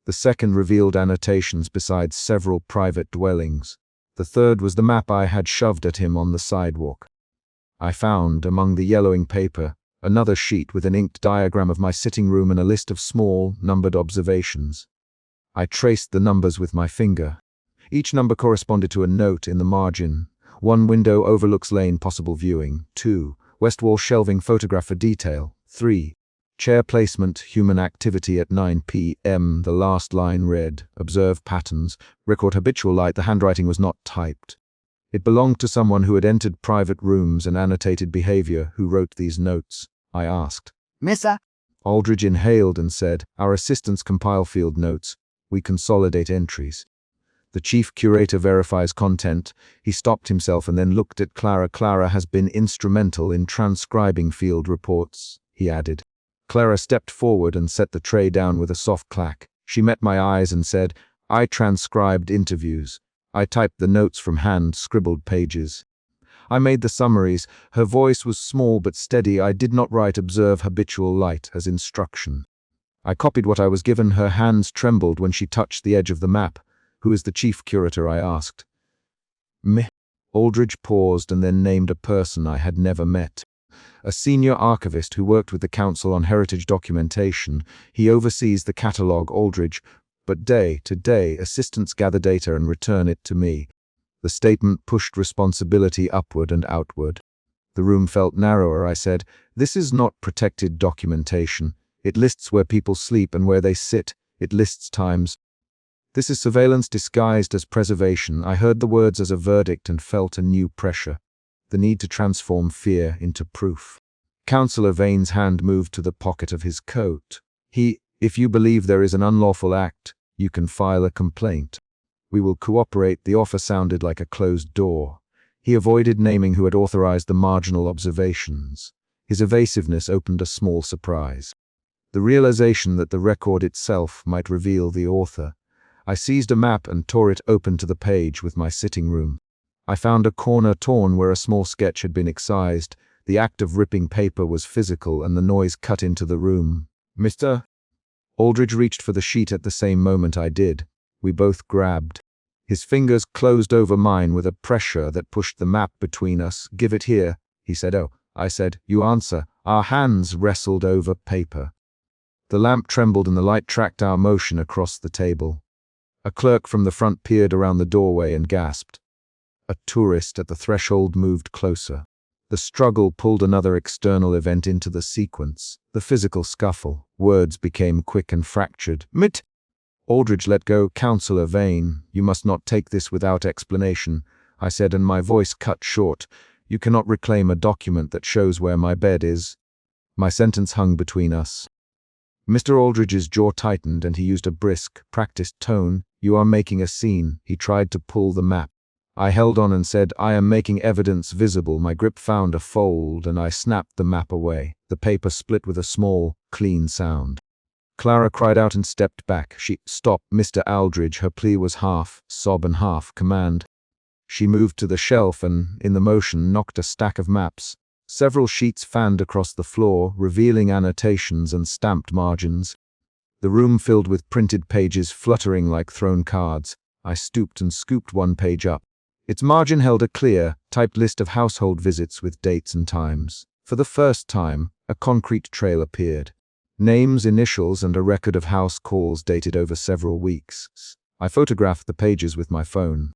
The second revealed annotations beside several private dwellings. The third was the map I had shoved at him on the sidewalk. I found, among the yellowing paper, another sheet with an inked diagram of my sitting room and a list of small, numbered observations. I traced the numbers with my finger. Each number corresponded to a note in the margin. 1 window overlooks lane, possible viewing. 2 west wall shelving, photograph for detail. 3 chair placement, human activity at 9 p.m. The last line read, "Observe patterns, record habitual light." The handwriting was not typed. It belonged to someone who had entered private rooms and annotated behavior. "Who wrote these notes?" I asked. "Mr. Aldridge inhaled and said, "Our assistants compile field notes. We consolidate entries. The chief curator verifies content." He stopped himself and then looked at Clara. "Clara has been instrumental in transcribing field reports," he added. Clara stepped forward and set the tray down with a soft clack. She met my eyes and said, "I transcribed interviews. I typed the notes from hand-scribbled pages. I made the summaries." Her voice was small but steady. "I did not write 'observe habitual light' as instruction. I copied what I was given." Her hands trembled when she touched the edge of the map. "Who is the chief curator?" I asked. Mr. Aldridge paused and then named a person I had never met. "A senior archivist who worked with the Council on Heritage Documentation. He oversees the catalogue, Aldridge, but day to day assistants gather data and return it to me." The statement pushed responsibility upward and outward. The room felt narrower. I said, "This is not protected documentation. It lists where people sleep and where they sit. It lists times. This is surveillance disguised as preservation." I heard the words as a verdict and felt a new pressure. The need to transform fear into proof. Councillor Vane's hand moved to the pocket of his coat. "If you believe there is an unlawful act, you can file a complaint. We will cooperate." The offer sounded like a closed door. He avoided naming who had authorized the marginal observations. His evasiveness opened a small surprise. The realization that the record itself might reveal the author. I seized a map and tore it open to the page with my sitting room. I found a corner torn where a small sketch had been excised. The act of ripping paper was physical and the noise cut into the room. "Mr. Aldridge reached for the sheet at the same moment I did. We both grabbed. His fingers closed over mine with a pressure that pushed the map between us. "Give it here," he said. "Oh," I said, "you answer." Our hands wrestled over paper. The lamp trembled and the light tracked our motion across the table. A clerk from the front peered around the doorway and gasped. A tourist at the threshold moved closer. The struggle pulled another external event into the sequence, the physical scuffle. Words became quick and fractured. "Mit!" Aldridge let go. "Councillor Vane, you must not take this without explanation," I said, and my voice cut short. "You cannot reclaim a document that shows where my bed is." My sentence hung between us. Mr. Aldridge's jaw tightened and he used a brisk, practiced tone. "You are making a scene." He tried to pull the map. I held on and said, "I am making evidence visible." My grip found a fold and I snapped the map away. The paper split with a small, clean sound. Clara cried out and stepped back. "Stop, Mr. Aldridge." Her plea was half sob and half command. She moved to the shelf and, in the motion, knocked a stack of maps. Several sheets fanned across the floor, revealing annotations and stamped margins. The room filled with printed pages fluttering like thrown cards. I stooped and scooped one page up. Its margin held a clear, typed list of household visits with dates and times. For the first time, a concrete trail appeared. Names, initials, and a record of house calls dated over several weeks. I photographed the pages with my phone.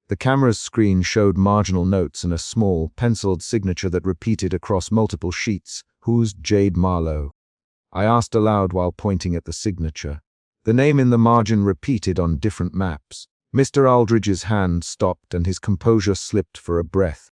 The camera's screen showed marginal notes and a small, penciled signature that repeated across multiple sheets. "Who's Jade Marlowe?" I asked aloud while pointing at the signature. The name in the margin repeated on different maps. Mr. Aldridge's hand stopped and his composure slipped for a breath.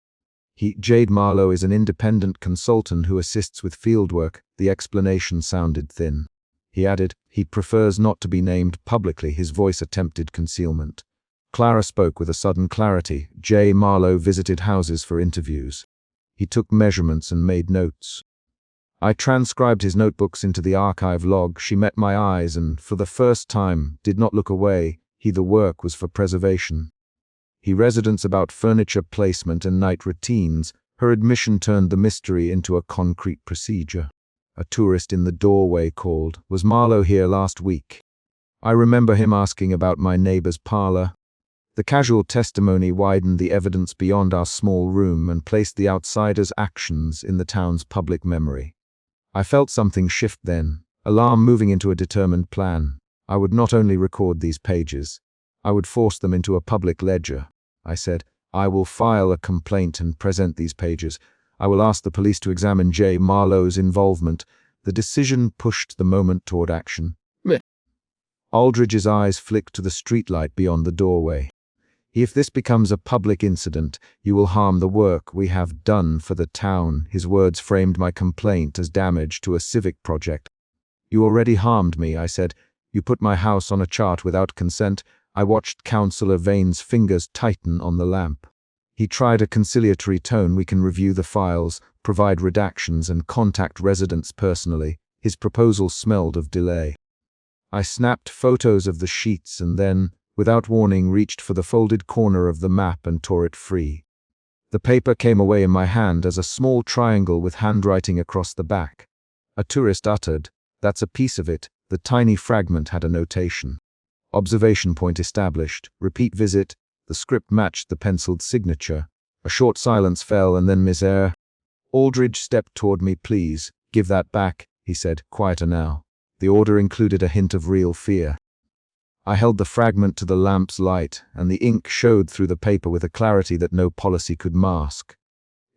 "Jade Marlowe is an independent consultant who assists with fieldwork." The explanation sounded thin. He added, "He prefers not to be named publicly." His voice attempted concealment. Clara spoke with a sudden clarity. "J. Marlowe visited houses for interviews. He took measurements and made notes." I transcribed his notebooks into the archive log. She met my eyes and, for the first time, did not look away. The work was for preservation. Residence about furniture placement and night routines. Her admission turned the mystery into a concrete procedure. A tourist in the doorway called, "Was Marlowe here last week?" I remember him asking about my neighbor's parlor. The casual testimony widened the evidence beyond our small room and placed the outsider's actions in the town's public memory. I felt something shift then, alarm moving into a determined plan. I would not only record these pages, I would force them into a public ledger. I said, "I will file a complaint and present these pages. I will ask the police to examine J. Marlowe's involvement." The decision pushed the moment toward action. Aldridge's eyes flicked to the streetlight beyond the doorway. "If this becomes a public incident, you will harm the work we have done for the town." His words framed my complaint as damage to a civic project. "You already harmed me," I said. "You put my house on a chart without consent." I watched Councillor Vane's fingers tighten on the lamp. He tried a conciliatory tone. "We can review the files, provide redactions, and contact residents personally." His proposal smelled of delay. I snapped photos of the sheets and then, without warning, reached for the folded corner of the map and tore it free. The paper came away in my hand as a small triangle with handwriting across the back. A tourist uttered, "That's a piece of it." The tiny fragment had a notation. "Observation point established. Repeat visit." The script matched the penciled signature. A short silence fell and then Miss Eyre. Aldridge stepped toward me. "Please, give that back," he said, quieter now. The order included a hint of real fear. I held the fragment to the lamp's light, and the ink showed through the paper with a clarity that no policy could mask.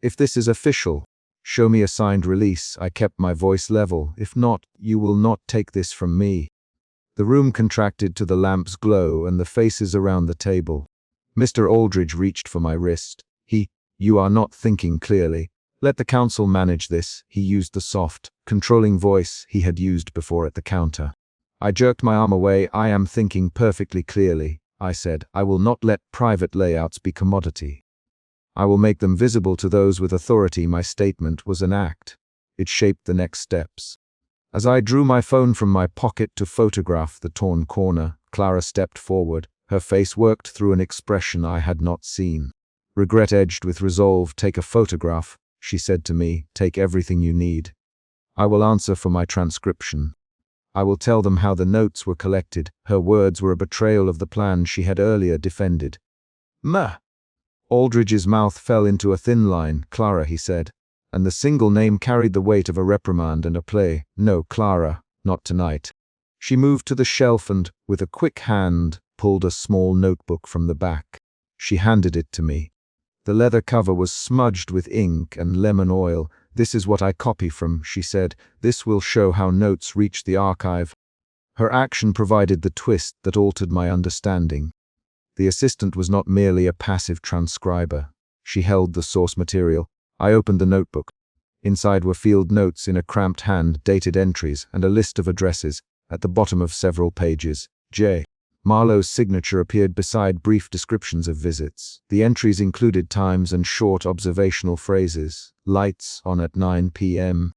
"If this is official, show me a signed release." I kept my voice level. "If not, you will not take this from me." The room contracted to the lamp's glow and the faces around the table. Mr. Aldridge reached for my wrist. "You are not thinking clearly. Let the council manage this." He used the soft, controlling voice he had used before at the counter. I jerked my arm away. "I am thinking perfectly clearly," I said. "I will not let private layouts be commodity. I will make them visible to those with authority." My statement was an act. It shaped the next steps. As I drew my phone from my pocket to photograph the torn corner, Clara stepped forward. Her face worked through an expression I had not seen. Regret edged with resolve. "Take a photograph," she said to me. "Take everything you need. I will answer for my transcription. I will tell them how the notes were collected." Her words were a betrayal of the plan she had earlier defended. "Ma!" Aldridge's mouth fell into a thin line. "Clara," he said, and the single name carried the weight of a reprimand and a play. "No, Clara, not tonight." She moved to the shelf and, with a quick hand, pulled a small notebook from the back. She handed it to me. The leather cover was smudged with ink and lemon oil. "This is what I copy from," she said. "This will show how notes reached the archive." Her action provided the twist that altered my understanding. The assistant was not merely a passive transcriber. She held the source material. I opened the notebook. Inside were field notes in a cramped hand, dated entries, and a list of addresses. At the bottom of several pages, J. Marlowe's signature appeared beside brief descriptions of visits. The entries included times and short observational phrases. Lights on at 9 p.m.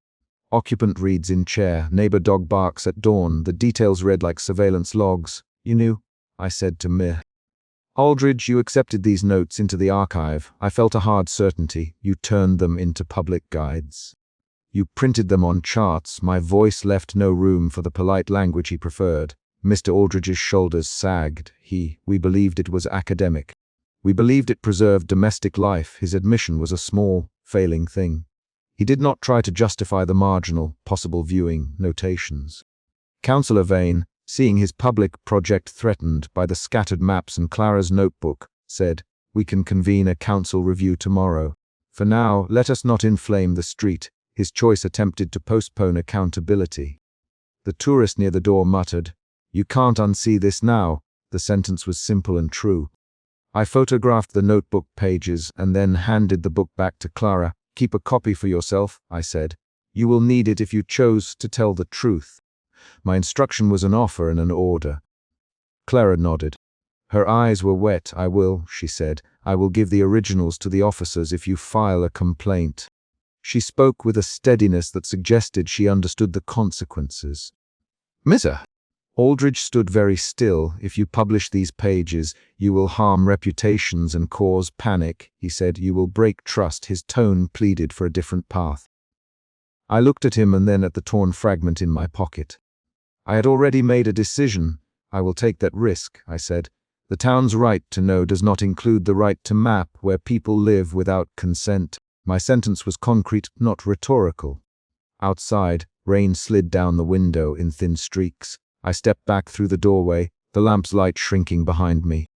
Occupant reads in chair. Neighbor dog barks at dawn. The details read like surveillance logs. "You knew," I said to Mir. "Aldridge, you accepted these notes into the archive. I felt a hard certainty. You turned them into public guides. You printed them on charts." My voice left no room for the polite language he preferred. Mr. Aldridge's shoulders sagged. We believed it was academic. We believed it preserved domestic life. His admission was a small, failing thing. He did not try to justify the marginal, possible viewing notations. Councillor Vane, seeing his public project threatened by the scattered maps and Clara's notebook, said, "We can convene a council review tomorrow. For now, let us not inflame the street." His choice attempted to postpone accountability. The tourist near the door muttered, "You can't unsee this now." The sentence was simple and true. I photographed the notebook pages and then handed the book back to Clara. "Keep a copy for yourself," I said. "You will need it if you chose to tell the truth." My instruction was an offer and an order. Clara nodded. Her eyes were wet. "I will," she said. "I will give the originals to the officers if you file a complaint." She spoke with a steadiness that suggested she understood the consequences. "Mr. Aldridge stood very still. "If you publish these pages, you will harm reputations and cause panic," he said. "You will break trust." His tone pleaded for a different path. I looked at him and then at the torn fragment in my pocket. I had already made a decision. "I will take that risk," I said. "The town's right to know does not include the right to map where people live without consent." My sentence was concrete, not rhetorical. Outside, rain slid down the window in thin streaks. I stepped back through the doorway, the lamp's light shrinking behind me.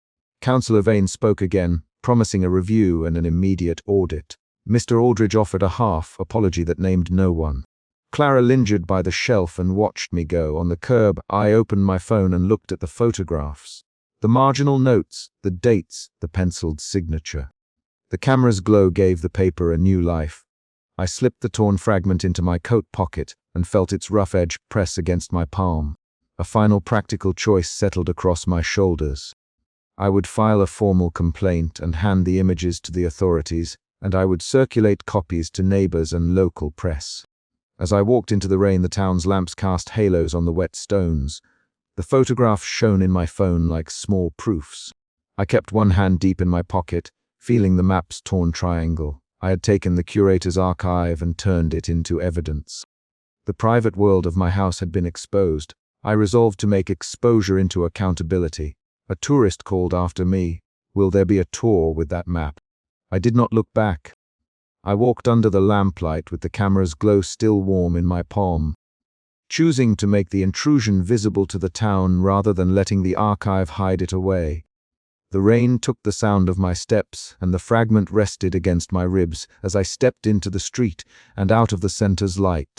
Councillor Vane spoke again, promising a review and an immediate audit. Mr. Aldridge offered a half apology that named no one. Clara lingered by the shelf and watched me go. On the curb, I opened my phone and looked at the photographs. The marginal notes, the dates, the penciled signature. The camera's glow gave the paper a new life. I slipped the torn fragment into my coat pocket and felt its rough edge press against my palm. A final practical choice settled across my shoulders. I would file a formal complaint and hand the images to the authorities, and I would circulate copies to neighbors and local press. As I walked into the rain, the town's lamps cast halos on the wet stones. The photographs shone in my phone like small proofs. I kept one hand deep in my pocket, feeling the map's torn triangle. I had taken the curator's archive and turned it into evidence. The private world of my house had been exposed. I resolved to make exposure into accountability. A tourist called after me. Will there be a tour with that map? I did not look back. I walked under the lamplight with the camera's glow still warm in my palm, choosing to make the intrusion visible to the town rather than letting the archive hide it away. The rain took the sound of my steps, and the fragment rested against my ribs as I stepped into the street and out of the center's light.